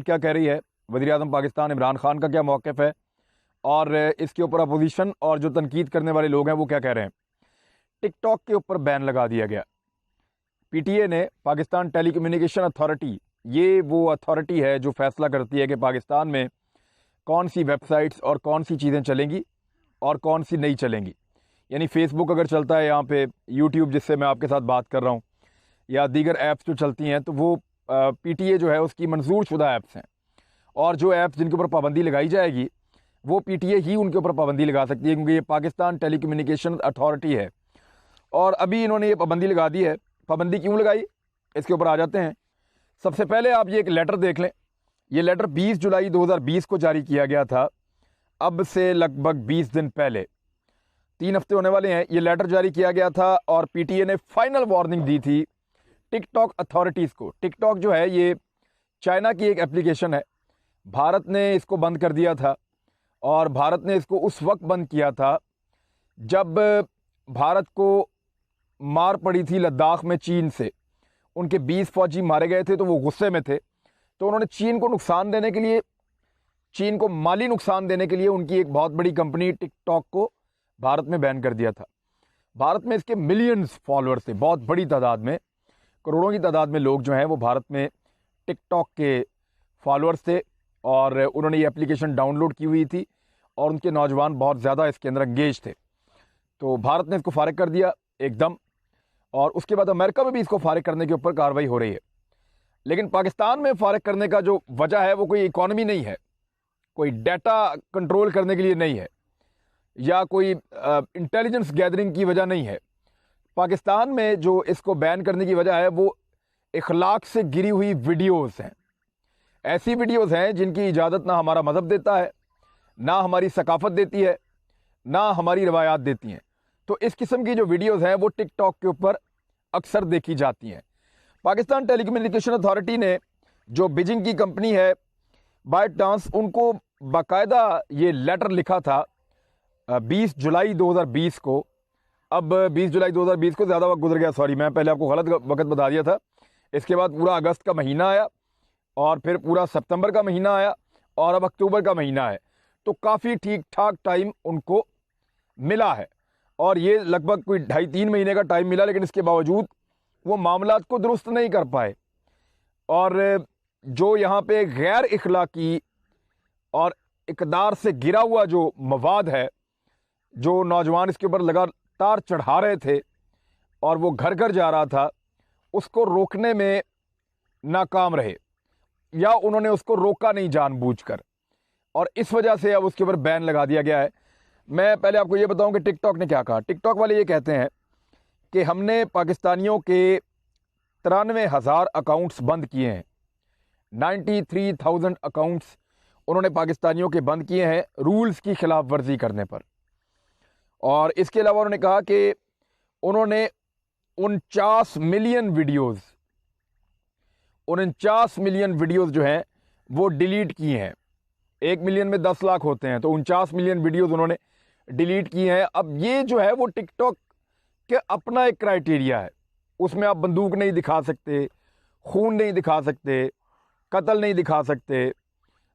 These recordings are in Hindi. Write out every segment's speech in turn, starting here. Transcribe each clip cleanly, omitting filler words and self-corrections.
क्या कह रही है, वज़ीर-ए-आज़म पाकिस्तान इमरान खान का क्या मौक़िफ़ है और इसके ऊपर अपोजिशन और जो तनकीद करने वाले लोग हैं वो क्या कह रहे हैं। टिकटॉक के ऊपर बैन लगा दिया गया। पीटीए ने, पाकिस्तान टेलीकम्युनिकेशन अथॉरिटी, ये वो अथॉरिटी है जो फैसला करती है कि पाकिस्तान में कौन सी वेबसाइट्स और कौन सी चीज़ें चलेंगी और कौन सी नहीं चलेंगी। यानी फ़ेसबुक अगर चलता है यहाँ पे, यूट्यूब जिससे मैं आपके साथ बात कर रहा हूँ, या दीगर ऐप्स जो चलती हैं, तो वो पीटीए जो है उसकी मंजूर शुदा ऐप्स हैं। और जो ऐप्स जिनके ऊपर पाबंदी लगाई जाएगी वो पीटीए ही उनके ऊपर पाबंदी लगा सकती है, क्योंकि ये पाकिस्तान टेलीकम्युनिकेशन अथॉरिटी है। और अभी इन्होंने ये पाबंदी लगा दी है। पाबंदी क्यों लगाई, इसके ऊपर आ जाते हैं। सबसे पहले आप ये एक लेटर देख लें। ये लेटर 20 जुलाई 2020 को जारी किया गया था। अब से लगभग 20 दिन पहले, 3 हफ्ते होने वाले हैं, ये लेटर जारी किया गया था और पीटीए ने फाइनल वार्निंग दी थी टिकटॉक अथॉरिटीज़ को। टिकटॉक जो है ये चाइना की एक एप्लीकेशन है। भारत ने इसको बंद कर दिया था और भारत ने इसको उस वक्त बंद किया था जब भारत को मार पड़ी थी लद्दाख में चीन से। उनके 20 फौजी मारे गए थे तो वो गुस्से में थे, तो उन्होंने चीन को नुकसान देने के लिए, चीन को माली नुकसान देने के लिए उनकी एक बहुत बड़ी कंपनी टिकटॉक को भारत में बैन कर दिया था। भारत में इसके मिलियंस फॉलोअर्स थे, बहुत बड़ी तादाद में, करोड़ों की तादाद में लोग जो हैं वो भारत में टिकटॉक के फॉलोअर्स थे और उन्होंने ये एप्लीकेशन डाउनलोड की हुई थी और उनके नौजवान बहुत ज़्यादा इसके अंदर एंगेज थे। तो भारत ने इसको फारिग कर दिया एकदम, और उसके बाद अमेरिका में भी इसको फारिग करने के ऊपर कार्रवाई हो रही है। लेकिन पाकिस्तान में फारिग करने का जो वजह है वो कोई इकॉनमी नहीं है, कोई डाटा कंट्रोल करने के लिए नहीं है, या कोई इंटेलिजेंस गैदरिंग की वजह नहीं है। पाकिस्तान में जो इसको बैन करने की वजह है वो इखलाक से गिरी हुई वीडियोस हैं। ऐसी वीडियोस हैं जिनकी इजाज़त ना हमारा मज़हब देता है, ना हमारी सकाफ़त देती है, ना हमारी रवायात देती हैं। तो इस किस्म की जो वीडियोस हैं वो टिकटॉक के ऊपर अक्सर देखी जाती हैं। पाकिस्तान टेलीकम्युनिकेशन अथॉरिटी ने, जो बीजिंग की कंपनी है बायटांस, उनको बाकायदा ये लेटर लिखा था 20 जुलाई 2020 को। अब 20 जुलाई 2020 को ज़्यादा वक्त गुजर गया, सॉरी, मैं पहले आपको गलत वक्त बता दिया था। इसके बाद पूरा अगस्त का महीना आया और फिर पूरा सितंबर का महीना आया और अब अक्टूबर का महीना है। तो काफ़ी ठीक ठाक टाइम उनको मिला है और ये लगभग कोई 2.5-3 महीने का टाइम मिला, लेकिन इसके बावजूद वो मामलात को दुरुस्त नहीं कर पाए। और जो यहाँ पे गैर इखलाकी और इक़दार से गिरा हुआ जो मवाद है, जो नौजवान इसके ऊपर लगातार चढ़ा रहे थे और वो घर घर जा रहा था, उसको रोकने में नाकाम रहे, या उन्होंने उसको रोका नहीं जानबूझकर, और इस वजह से अब उसके ऊपर बैन लगा दिया गया है। मैं पहले आपको ये बताऊं कि टिकटॉक ने क्या कहा। टिकटॉक वाले ये कहते हैं कि हमने पाकिस्तानियों के 93,000 अकाउंट्स बंद किए हैं। 93,000 अकाउंट्स उन्होंने पाकिस्तानियों के बंद किए हैं रूल्स की खिलाफ वर्जी करने पर। और इसके अलावा उन्होंने कहा कि उन्होंने 49 मिलियन वीडियोज़ जो हैं वो डिलीट किए हैं। 1 मिलियन में 10 लाख होते हैं, तो 49 मिलियन वीडियोज़ उन्होंने डिलीट किए हैं। अब ये जो है वो टिकटॉक के अपना एक क्राइटेरिया है, उसमें आप बंदूक नहीं दिखा सकते, खून नहीं दिखा सकते, कत्ल नहीं दिखा सकते,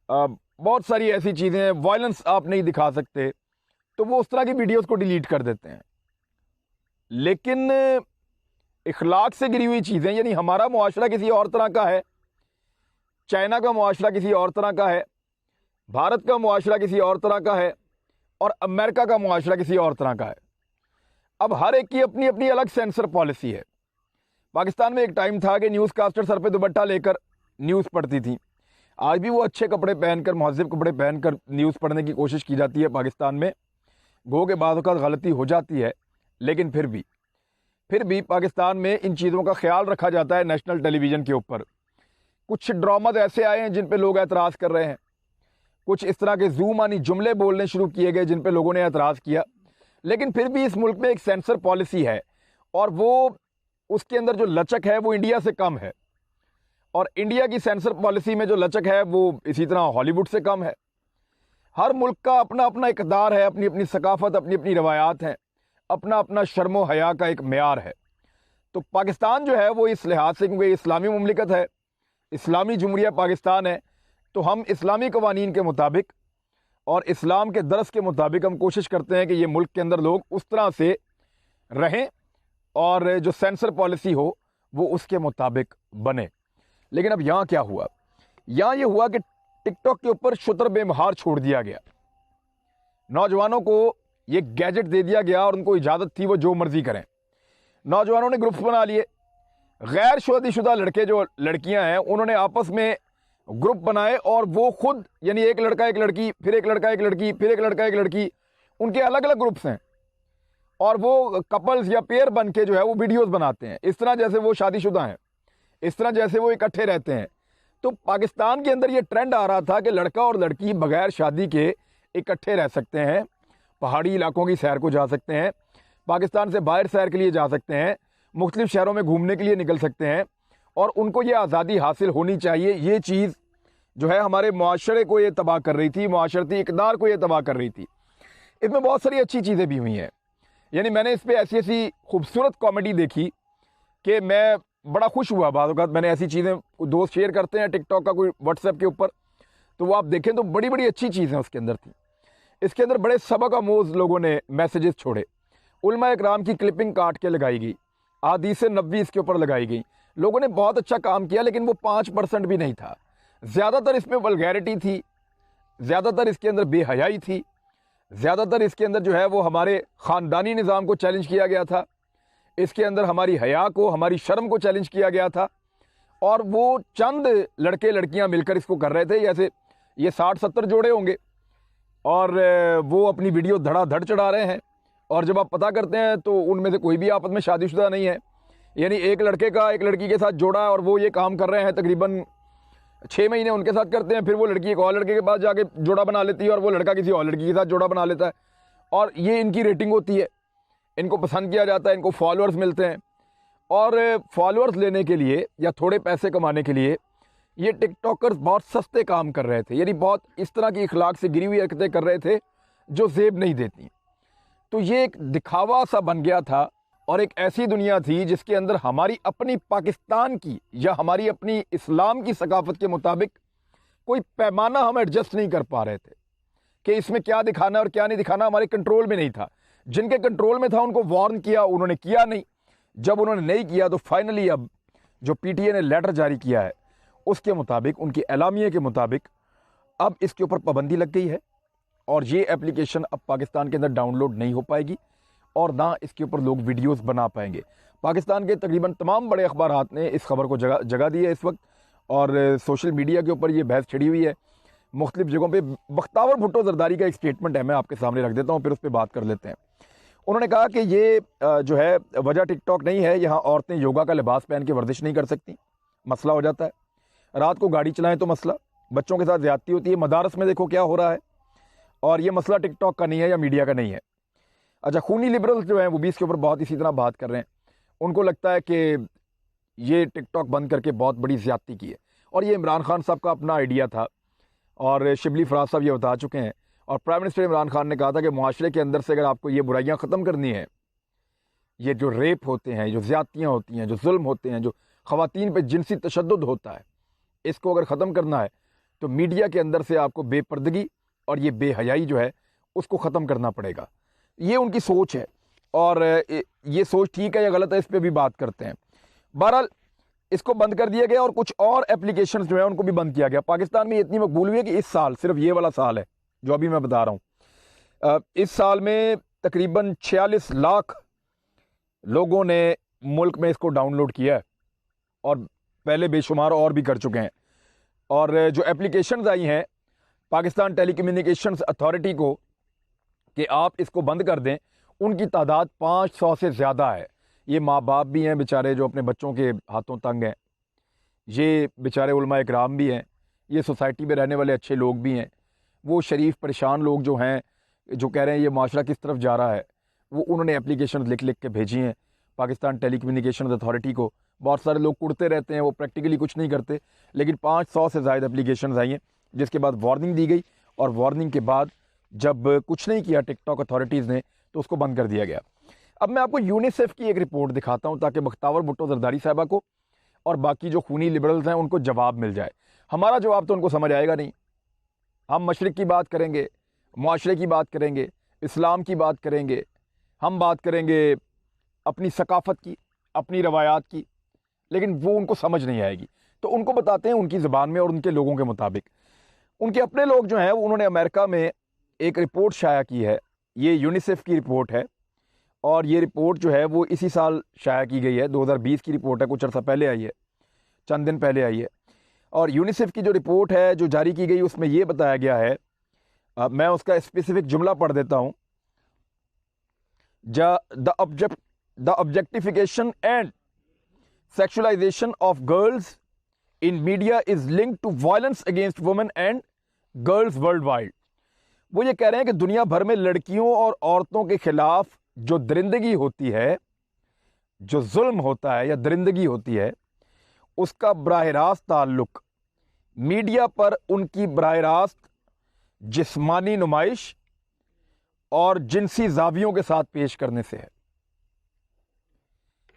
बहुत सारी ऐसी चीज़ें हैं, वायलेंस आप नहीं दिखा सकते, तो वो उस तरह की वीडियोज़ को डिलीट कर देते हैं। लेकिन इखलाक से गिरी हुई चीज़ें, यानी हमारा मुआशरा किसी और तरह का है, चाइना का मुआशरा किसी और तरह का है, भारत का मुआशरा किसी और तरह का है और अमेरिका का मुआशरा किसी और तरह का है। अब हर एक की अपनी अपनी अलग सेंसर पॉलिसी है। पाकिस्तान में एक टाइम था कि न्यूज़ कास्टर सर पे दुपट्टा लेकर न्यूज़ पढ़ती थी। आज भी वो अच्छे कपड़े पहनकर, महज़िब कपड़े पहनकर न्यूज़ पढ़ने की कोशिश की जाती है पाकिस्तान में। गो के बाद औक़ात गलती हो जाती है, लेकिन फिर भी पाकिस्तान में इन चीज़ों का ख्याल रखा जाता है। नेशनल टेलीविज़न के ऊपर कुछ ड्रामाज ऐसे आए हैं जिन पे लोग एतराज़ कर रहे हैं, कुछ इस तरह के ज़ूमानी जुमले बोलने शुरू किए गए जिन पे लोगों ने एतराज़ किया। लेकिन फिर भी इस मुल्क में एक सेंसर पॉलिसी है और वो, उसके अंदर जो लचक है वो इंडिया से कम है, और इंडिया की सेंसर पॉलिसी में जो लचक है वो इसी तरह हॉलीवुड से कम है। हर मुल्क का अपना अपना इक़दार है, अपनी अपनी सकाफ़त, अपनी अपनी रवायात हैं, अपना अपना शर्म हया का एक मेयार है। तो पाकिस्तान जो है वो इस लिहाज से, क्योंकि इस्लामी मुमलिकत है, इस्लामी जमहूरिया पाकिस्तान है, तो हम इस्लामी कवानीन के मुताबिक और इस्लाम के दरस के मुताबिक हम कोशिश करते हैं कि ये मुल्क के अंदर लोग उस तरह से रहें और जो सेंसर पॉलिसी हो वो उसके मुताबिक बने। लेकिन अब यहाँ क्या हुआ, यहाँ ये हुआ कि टिकटॉक के ऊपर शुतर बेमहार छोड़ दिया गया। नौजवानों को ये गैजेट दे दिया गया और उनको इजाज़त थी वो जो मर्जी करें। नौजवानों ने ग्रुप्स बना लिए, गैर शादीशुदा लड़के जो लड़कियां हैं उन्होंने आपस में ग्रुप बनाए और वो खुद यानी एक लड़का एक लड़की, फिर एक लड़का एक लड़की, फिर एक लड़का एक लड़की, उनके अलग अलग ग्रुप्स हैं और वो कपल्स या पेयर बन के जो है वो वीडियोस बनाते हैं, इस तरह जैसे वो शादीशुदा हैं, इस तरह जैसे वो इकट्ठे रहते हैं। तो पाकिस्तान के अंदर ये ट्रेंड आ रहा था कि लड़का और लड़की बगैर शादी के इकट्ठे रह सकते हैं, पहाड़ी इलाकों की सैर को जा सकते हैं, पाकिस्तान से बाहर सैर के लिए जा सकते हैं, मुख्तलिफ शहरों में घूमने के लिए निकल सकते हैं और उनको ये आज़ादी हासिल होनी चाहिए। ये चीज़ जो है हमारे मुआशरे को ये तबाह कर रही थी, मुआशरती इक़दार को ये तबाह कर रही थी। इसमें बहुत सारी अच्छी चीज़ें भी हुई हैं, यानी मैंने इस पर ऐसी ऐसी खूबसूरत कॉमेडी देखी कि मैं बड़ा खुश हुआ। बाद वक़्त मैंने ऐसी चीज़ें दोस्त शेयर करते हैं टिकटॉक का, कोई व्हाट्सएप के ऊपर, तो वो आप देखें तो बड़ी बड़ी अच्छी चीज़ें उसके अंदर थी। इसके अंदर बड़े सबक आमोज़ लोगों ने मैसेजेस छोड़े, उलमा इकराम की क्लिपिंग काट के लगाई गई, अहादीस नबवी इसके ऊपर लगाई गई। लोगों ने बहुत अच्छा काम किया, लेकिन वो 5% भी नहीं था। ज़्यादातर इसमें वल्गैरिटी थी, ज़्यादातर इसके अंदर बेहयाई थी, ज़्यादातर इसके अंदर जो है वो हमारे ख़ानदानी निज़ाम को चैलेंज किया गया था, इसके अंदर हमारी हया को, हमारी शर्म को चैलेंज किया गया था। और वो चंद लड़के लड़कियां मिलकर इसको कर रहे थे, जैसे ये 60-70 जोड़े होंगे और वो अपनी वीडियो धड़ाधड़ चढ़ा रहे हैं। और जब आप पता करते हैं तो उनमें से कोई भी आपस में शादीशुदा नहीं है, यानी एक लड़के का एक लड़की के साथ जोड़ा है और वो ये काम कर रहे हैं, तकरीबन 6 महीने उनके साथ करते हैं, फिर वो लड़की एक और लड़के के पास जाके जोड़ा बना लेती है और वो लड़का किसी और लड़की के साथ जोड़ा बना लेता है और ये इनकी रेटिंग होती है, इनको पसंद किया जाता है, इनको फॉलोअर्स मिलते हैं। और फॉलोअर्स लेने के लिए या थोड़े पैसे कमाने के लिए ये टिकटॉकर्स बहुत सस्ते काम कर रहे थे, यानी बहुत इस तरह की इखलाक से गिरी हुई हरकतें कर रहे थे जो जेब नहीं देती। तो ये एक दिखावा सा बन गया था और एक ऐसी दुनिया थी जिसके अंदर हमारी अपनी पाकिस्तान की या हमारी अपनी इस्लाम की सकाफत के मुताबिक कोई पैमाना हम एडजस्ट नहीं कर पा रहे थे कि इसमें क्या दिखाना और क्या नहीं दिखाना, हमारे कंट्रोल में नहीं था। जिनके कंट्रोल में था उनको वार्न किया, उन्होंने किया नहीं। जब उन्होंने नहीं किया तो फाइनली अब जो पीटीए ने लेटर जारी किया है उसके मुताबिक, उनकी एलामिया के मुताबिक अब इसके ऊपर पाबंदी लग गई है और ये एप्लीकेशन अब पाकिस्तान के अंदर डाउनलोड नहीं हो पाएगी और ना इसके ऊपर लोग वीडियोस बना पाएंगे। पाकिस्तान के तकरीबन तमाम बड़े अखबारात ने इस खबर को जगह दी है इस वक्त और सोशल मीडिया के ऊपर ये बहस छिड़ी हुई है मुख्तलिफ जगहों पे। बख्तावर भुट्टो जरदारी का एक स्टेटमेंट है, मैं आपके सामने रख देता हूँ, फिर उस पर बात कर लेते हैं। उन्होंने कहा कि ये जो है वजह टिकटॉक नहीं है, यहाँ औरतें योगा का लिबास पहन के वर्जिश नहीं कर सकती, मसला हो जाता है। रात को गाड़ी चलाएं तो मसला, बच्चों के साथ ज़्यादती होती है, मदारस में देखो क्या हो रहा है। और ये मसला टिकटॉक का नहीं है या मीडिया का नहीं है। अच्छा, खूनी लिबरल्स जो हैं वो भी इसके ऊपर बहुत इसी तरह बात कर रहे हैं। उनको लगता है कि ये टिकटॉक बंद करके बहुत बड़ी ज़्यादती की है और ये इमरान खान साहब का अपना आइडिया था और शिबली फराज साहब ये बता चुके हैं। और प्राइम मिनिस्टर इमरान खान ने कहा था कि मुआशरे के अंदर से अगर आपको ये बुराइयां ख़त्म करनी है, ये जो रेप होते हैं, जो ज़्यादतियाँ होती हैं, जो जुल्म होते हैं, जो ख़वातीन पे जिनसी तशद्दुद होता है, इसको अगर ख़त्म करना है तो मीडिया के अंदर से आपको बेपर्दगी और ये बेहयाई जो है उसको ख़त्म करना पड़ेगा। ये उनकी सोच है और ये सोच ठीक है या गलत है इस पर भी बात करते हैं। बहरहाल इसको बंद कर दिया गया और कुछ और एप्लीकेशंस जो है उनको भी बंद किया गया। पाकिस्तान में इतनी मकबूल हुई है कि इस साल, सिर्फ ये वाला साल है जो अभी मैं बता रहा हूँ, इस साल में तकरीबन 46 लाख लोगों ने मुल्क में इसको डाउनलोड किया है और पहले बेशुमार और भी कर चुके हैं। और जो एप्लीकेशंस आई हैं पाकिस्तान टेलीकम्युनिकेशंस अथॉरिटी को कि आप इसको बंद कर दें, उनकी तादाद 500 से ज़्यादा है। ये माँ बाप भी हैं बेचारे जो अपने बच्चों के हाथों तंग हैं, ये बेचारे उलमा इकराम भी हैं, ये सोसाइटी में रहने वाले अच्छे लोग भी हैं, वो शरीफ परेशान लोग जो हैं जो कह रहे हैं ये माशरा किस तरफ जा रहा है, वो उन्होंने एप्लीकेशन लिख लिख के भेजी हैं पाकिस्तान टेलीकम्युनिकेशन अथॉरिटी को। बहुत सारे लोग कुड़ते रहते हैं, वो प्रैक्टिकली कुछ नहीं करते, लेकिन 500 से ज़्यादा एप्लीकेशन आई हैं, जिसके बाद वार्निंग दी गई और वार्निंग के बाद जब कुछ नहीं किया टिकटॉक अथॉरिटीज़ ने तो उसको बंद कर दिया गया। अब मैं आपको यूनिसेफ की एक रिपोर्ट दिखाता हूँ ताकि बख्तावर भुट्टो जरदारी साहबा को और बाकी जो खूनी लिबरल्स हैं उनको जवाब मिल जाए। हमारा जवाब तो उनको समझ आएगा नहीं। हम मशरिक़ की बात करेंगे, मुआशरे की बात करेंगे, इस्लाम की बात करेंगे, हम बात करेंगे अपनी सकाफ़त की, अपनी रवायात की, लेकिन वो उनको समझ नहीं आएगी। तो उनको बताते हैं उनकी ज़बान में और उनके लोगों के मुताबिक। उनके अपने लोग जो हैं उन्होंने अमेरिका में एक रिपोर्ट शाया की है, ये यूनिसेफ की रिपोर्ट है, और ये रिपोर्ट जो है वो इसी साल शाया की गई है, 2020 की रिपोर्ट है, कुछ अर्सा पहले आई है, चंद दिन पहले आई है। और यूनिसेफ की जो रिपोर्ट है जो जारी की गई उसमें ये बताया गया है, मैं उसका स्पेसिफिक जुमला पढ़ देता हूँ। The objectification and sexualization of girls in media is linked to violence against women and girls world wide. वो ये कह रहे हैं कि दुनिया भर में लड़कियों और औरतों के खिलाफ जो दरिंदगी होती है, जो जुल्म होता है या दरिंदगी होती है, उसका बराह रास्त ताल्लुक मीडिया पर उनकी बराह रास्त जिस्मानी नुमाइश और जिनसी जावियों के साथ पेश करने से है।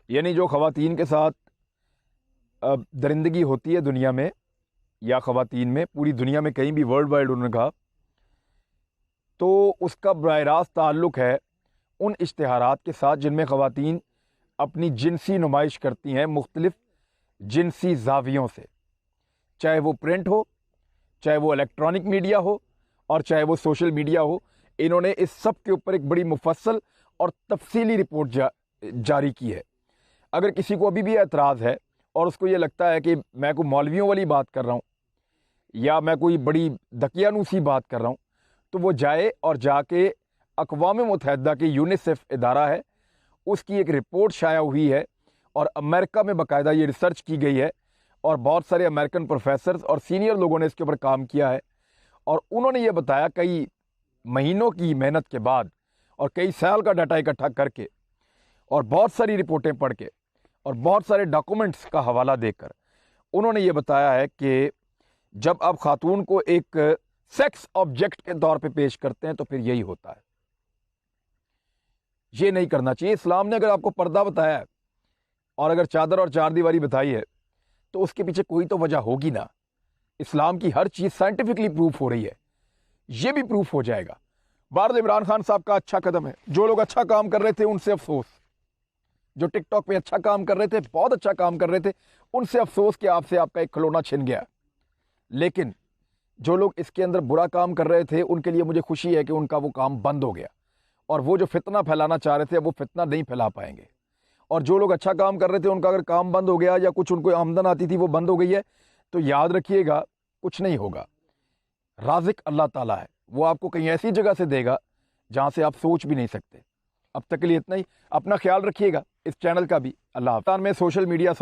यानी जो ख़वातीन के साथ दरिंदगी होती है दुनिया में, या ख़वातीन में, पूरी दुनिया में कहीं भी वर्ल्ड वाइड उन्होंने कहा, तो उसका बराह रास्त ताल्लुक़ है उन इश्तिहारात के साथ जिनमें ख़वातीन अपनी जिनसी नुमाइश करती हैं मुख्तलिफ़ जिनसी जावियों से, चाहे वो प्रिंट हो, चाहे वो इलेक्ट्रॉनिक मीडिया हो, और चाहे वो सोशल मीडिया हो। इन्होंने इस सब के ऊपर एक बड़ी मुफस्सल और तफसीली रिपोर्ट जारी की है। अगर किसी को अभी भी एतराज़ है और उसको ये लगता है कि मैं कोई मौलवियों वाली बात कर रहा हूँ या मैं कोई बड़ी दकियानूसी बात कर रहा हूँ, तो वो जाए और जाके अक़वाम मुत्तहिदा की यूनिसेफ इदारा है, उसकी एक रिपोर्ट शाया हुई है और अमेरिका में बाकायदा ये रिसर्च की गई है, और बहुत सारे अमेरिकन प्रोफेसर्स और सीनियर लोगों ने इसके ऊपर काम किया है, और उन्होंने ये बताया कई महीनों की मेहनत के बाद और कई साल का डाटा इकट्ठा करके और बहुत सारी रिपोर्टें पढ़ के और बहुत सारे डॉक्यूमेंट्स का हवाला देकर उन्होंने ये बताया है कि जब आप खातून को एक सेक्स ऑब्जेक्ट के तौर पे पेश करते हैं तो फिर यही होता है। ये नहीं करना चाहिए। इस्लाम ने अगर आपको पर्दा बताया है और अगर चादर और चार दीवारी बताई है तो उसके पीछे कोई तो वजह होगी ना। इस्लाम की हर चीज़ साइंटिफिकली प्रूफ हो रही है, ये भी प्रूफ हो जाएगा। बार इमरान खान साहब का अच्छा कदम है। जो लोग अच्छा काम कर रहे थे उनसे अफसोस, जो टिकटॉक पे अच्छा काम कर रहे थे, बहुत अच्छा काम कर रहे थे, उनसे अफसोस कि आपसे आपका एक खिलौना छिन गया। लेकिन जो लोग इसके अंदर बुरा काम कर रहे थे उनके लिए मुझे खुशी है कि उनका वो काम बंद हो गया, और वो जो फितना फैलाना चाह रहे थे वो फितना नहीं फैला पाएंगे। और जो लोग अच्छा काम कर रहे थे उनका अगर काम बंद हो गया या कुछ उनको आमदन आती थी वो बंद हो गई है, तो याद रखिएगा कुछ नहीं होगा। राज़िक अल्लाह ताला है, वो आपको कहीं ऐसी जगह से देगा जहां से आप सोच भी नहीं सकते। अब तक के लिए इतना ही। अपना ख्याल रखिएगा, इस चैनल का भी। अल्लाह हाफ़िज़। में सोशल मीडिया